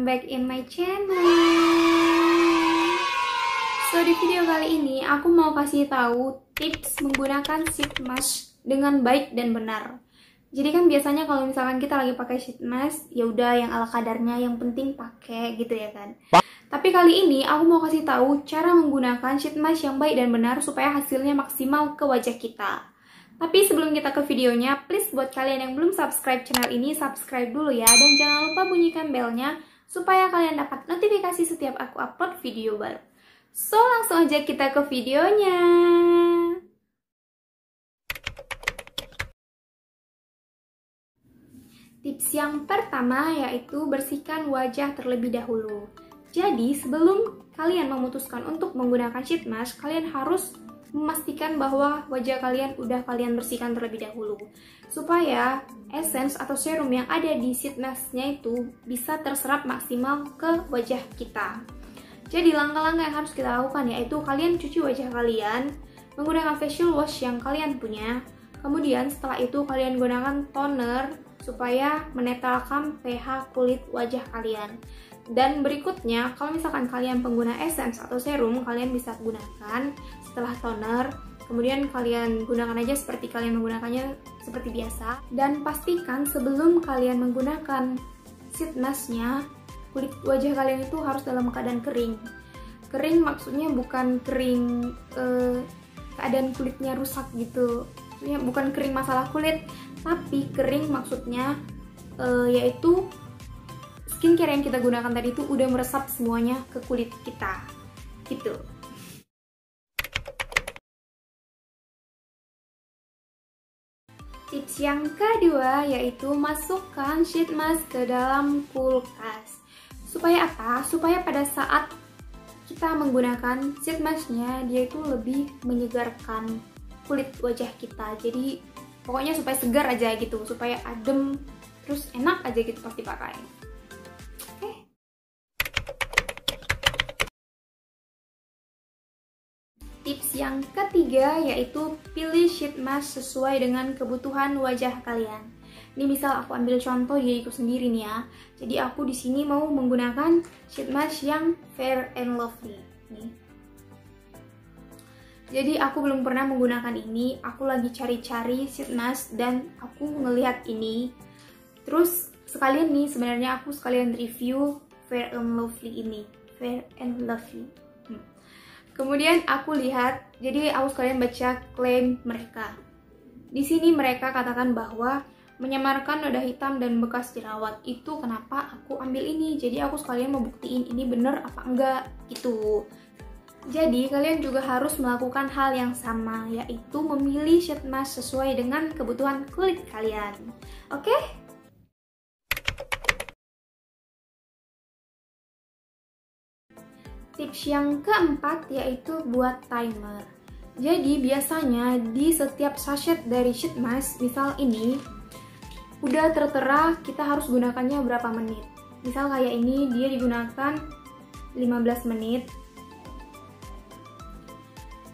welcome back in my channel. So di video kali ini aku mau kasih tahu tips menggunakan sheet mask dengan baik dan benar. Jadi kan biasanya kalau misalkan kita lagi pakai sheet mask, ya udah yang ala kadarnya, yang penting pakai gitu ya kan. Tapi kali ini aku mau kasih tahu cara menggunakan sheet mask yang baik dan benar supaya hasilnya maksimal ke wajah kita. Tapi sebelum kita ke videonya, please buat kalian yang belum subscribe channel ini, subscribe dulu ya. Dan jangan lupa bunyikan belnya, supaya kalian dapat notifikasi setiap aku upload video baru. So, langsung aja kita ke videonya. Tips yang pertama yaitu bersihkan wajah terlebih dahulu. Jadi, sebelum kalian memutuskan untuk menggunakan sheet mask, kalian harus memastikan bahwa wajah kalian udah kalian bersihkan terlebih dahulu supaya essence atau serum yang ada di sheet mask-nya itu bisa terserap maksimal ke wajah kita. Jadi langkah-langkah yang harus kita lakukan yaitu kalian cuci wajah kalian menggunakan facial wash yang kalian punya. Kemudian setelah itu kalian gunakan toner supaya menetralkan pH kulit wajah kalian. Dan berikutnya, kalau misalkan kalian pengguna essence atau serum, kalian bisa gunakan setelah toner. Kemudian kalian gunakan aja seperti kalian menggunakannya seperti biasa. Dan pastikan sebelum kalian menggunakan sheet mask-nya, kulit wajah kalian itu harus dalam keadaan kering. Kering maksudnya bukan kering keadaan kulitnya rusak gitu. Maksudnya bukan kering masalah kulit, tapi kering maksudnya yaitu skincare yang kita gunakan tadi itu udah meresap semuanya ke kulit kita, gitu. Tips yang kedua yaitu masukkan sheet mask ke dalam kulkas. Supaya apa? Supaya pada saat kita menggunakan sheet mask-nya, dia itu lebih menyegarkan kulit wajah kita. Jadi pokoknya supaya segar aja gitu, supaya adem, terus enak aja gitu pas dipakai. Tips yang ketiga yaitu pilih sheet mask sesuai dengan kebutuhan wajah kalian. Ini misal aku ambil contoh diriku sendiri nih ya. Jadi aku di sini mau menggunakan sheet mask yang Fair and Lovely. Nih. Jadi aku belum pernah menggunakan ini. Aku lagi cari-cari sheet mask dan aku ngelihat ini. Terus sekalian nih sebenarnya aku sekalian review Fair and Lovely ini. Fair and Lovely. Kemudian aku lihat, jadi aku sekalian baca klaim mereka. Di sini mereka katakan bahwa menyamarkan noda hitam dan bekas jerawat. Itu kenapa aku ambil ini. Jadi aku sekalian mau buktiin ini bener apa enggak gitu. Jadi kalian juga harus melakukan hal yang sama, yaitu memilih sheet mask sesuai dengan kebutuhan kulit kalian. Oke? Tips yang keempat yaitu buat timer. Jadi biasanya di setiap sachet dari sheet mask, misal ini, udah tertera kita harus gunakannya berapa menit. Misal kayak ini dia digunakan 15 menit.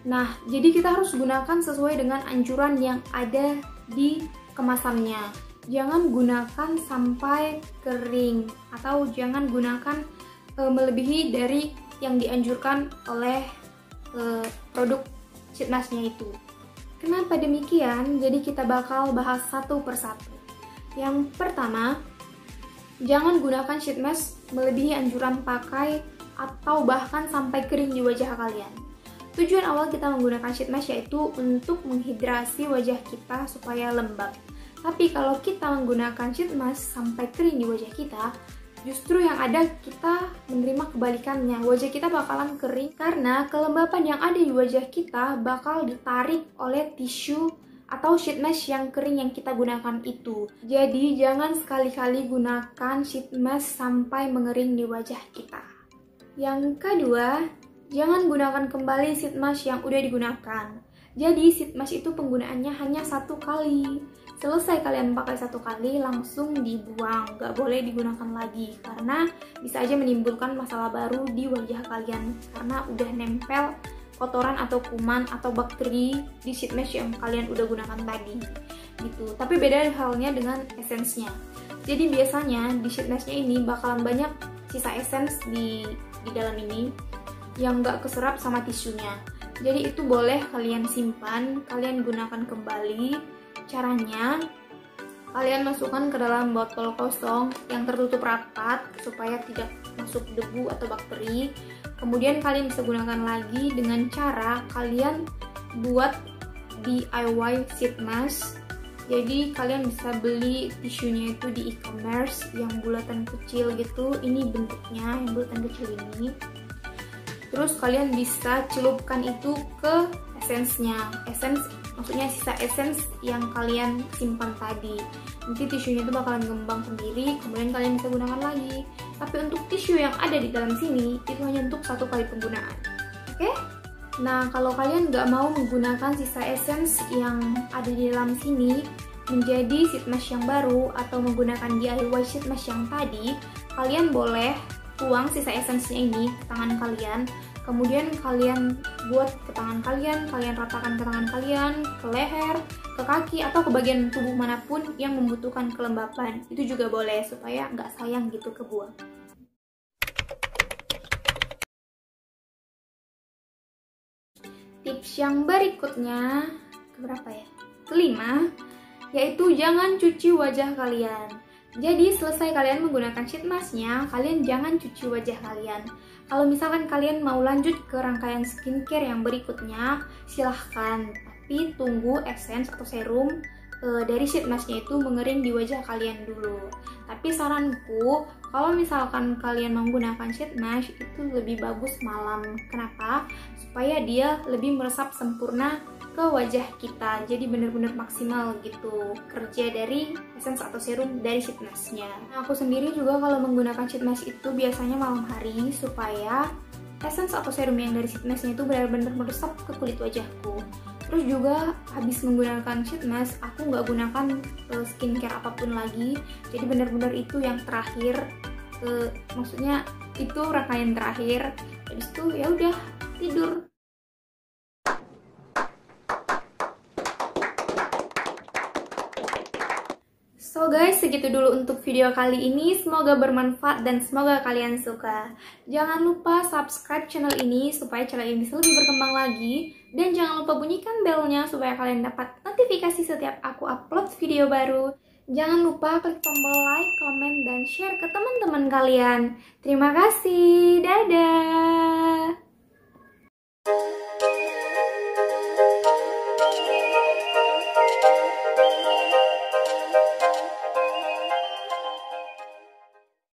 Nah, jadi kita harus gunakan sesuai dengan anjuran yang ada di kemasannya. Jangan gunakan sampai kering atau jangan gunakan melebihi dari yang dianjurkan oleh produk sheet mask-nya itu. Kenapa demikian? Jadi kita bakal bahas satu persatu. Yang pertama, jangan gunakan sheet mask melebihi anjuran pakai atau bahkan sampai kering di wajah kalian. Tujuan awal kita menggunakan sheet mask yaitu untuk menghidrasi wajah kita supaya lembab. Tapi kalau kita menggunakan sheet mask sampai kering di wajah kita, justru yang ada kita menerima kebalikannya. Wajah kita bakalan kering karena kelembapan yang ada di wajah kita bakal ditarik oleh tisu atau sheet mask yang kering yang kita gunakan itu. Jadi jangan sekali-kali gunakan sheet mask sampai mengering di wajah kita. Yang kedua, jangan gunakan kembali sheet mask yang udah digunakan. Jadi sheet mask itu penggunaannya hanya satu kali. Selesai kalian pakai satu kali, langsung dibuang. Gak boleh digunakan lagi, karena bisa aja menimbulkan masalah baru di wajah kalian. Karena udah nempel kotoran atau kuman atau bakteri di sheet mask yang kalian udah gunakan tadi. Gitu. Tapi beda halnya dengan essence-nya. Jadi biasanya di sheet mask-nya ini bakalan banyak sisa essence di dalam ini yang nggak keserap sama tisunya. Jadi itu boleh kalian simpan, kalian gunakan kembali. Caranya, kalian masukkan ke dalam botol kosong yang tertutup rapat supaya tidak masuk debu atau bakteri. Kemudian kalian bisa gunakan lagi dengan cara kalian buat DIY sheet mask. Jadi kalian bisa beli tisunya itu di e-commerce yang bulatan kecil gitu. Ini bentuknya yang bulatan kecil ini. Terus kalian bisa celupkan itu ke essence-nya. Essence maksudnya sisa essence yang kalian simpan tadi. Nanti tisunya itu bakalan ngembang sendiri, kemudian kalian bisa gunakan lagi. Tapi untuk tisu yang ada di dalam sini itu hanya untuk 1 kali penggunaan. Oke? Nah, kalau kalian nggak mau menggunakan sisa essence yang ada di dalam sini menjadi sheet mask yang baru atau menggunakan DIY sheet mask yang tadi, kalian boleh tuang sisa essence-nya ini ke tangan kalian. Kemudian kalian buat ke tangan kalian ratakan ke tangan kalian, ke leher, ke kaki, atau ke bagian tubuh manapun yang membutuhkan kelembapan. Itu juga boleh supaya nggak sayang gitu kebuang. Tips yang berikutnya, keberapa ya? Kelima, yaitu jangan cuci wajah kalian. Jadi selesai kalian menggunakan sheet mask-nya, kalian jangan cuci wajah kalian. Kalau misalkan kalian mau lanjut ke rangkaian skincare yang berikutnya, silahkan. Tapi tunggu essence atau serum dari sheet mask-nya itu mengering di wajah kalian dulu. Tapi saranku, kalau misalkan kalian menggunakan sheet mask itu lebih bagus malam. Kenapa? Supaya dia lebih meresap sempurna ke wajah kita, jadi bener-bener maksimal gitu kerja dari essence atau serum dari sheet mask-nya. Nah, aku sendiri juga kalau menggunakan sheet mask itu biasanya malam hari supaya essence atau serum yang dari sheet mask-nya itu benar-benar meresap ke kulit wajahku. Terus juga habis menggunakan sheet mask, aku nggak gunakan skincare apapun lagi, jadi benar-benar itu yang terakhir, maksudnya itu rangkaian terakhir. Habis itu ya udah tidur. So guys, segitu dulu untuk video kali ini. Semoga bermanfaat dan semoga kalian suka. Jangan lupa subscribe channel ini supaya channel ini bisa lebih berkembang lagi. Dan jangan lupa bunyikan belnya supaya kalian dapat notifikasi setiap aku upload video baru. Jangan lupa klik tombol like, comment, dan share ke teman-teman kalian. Terima kasih. Dadah.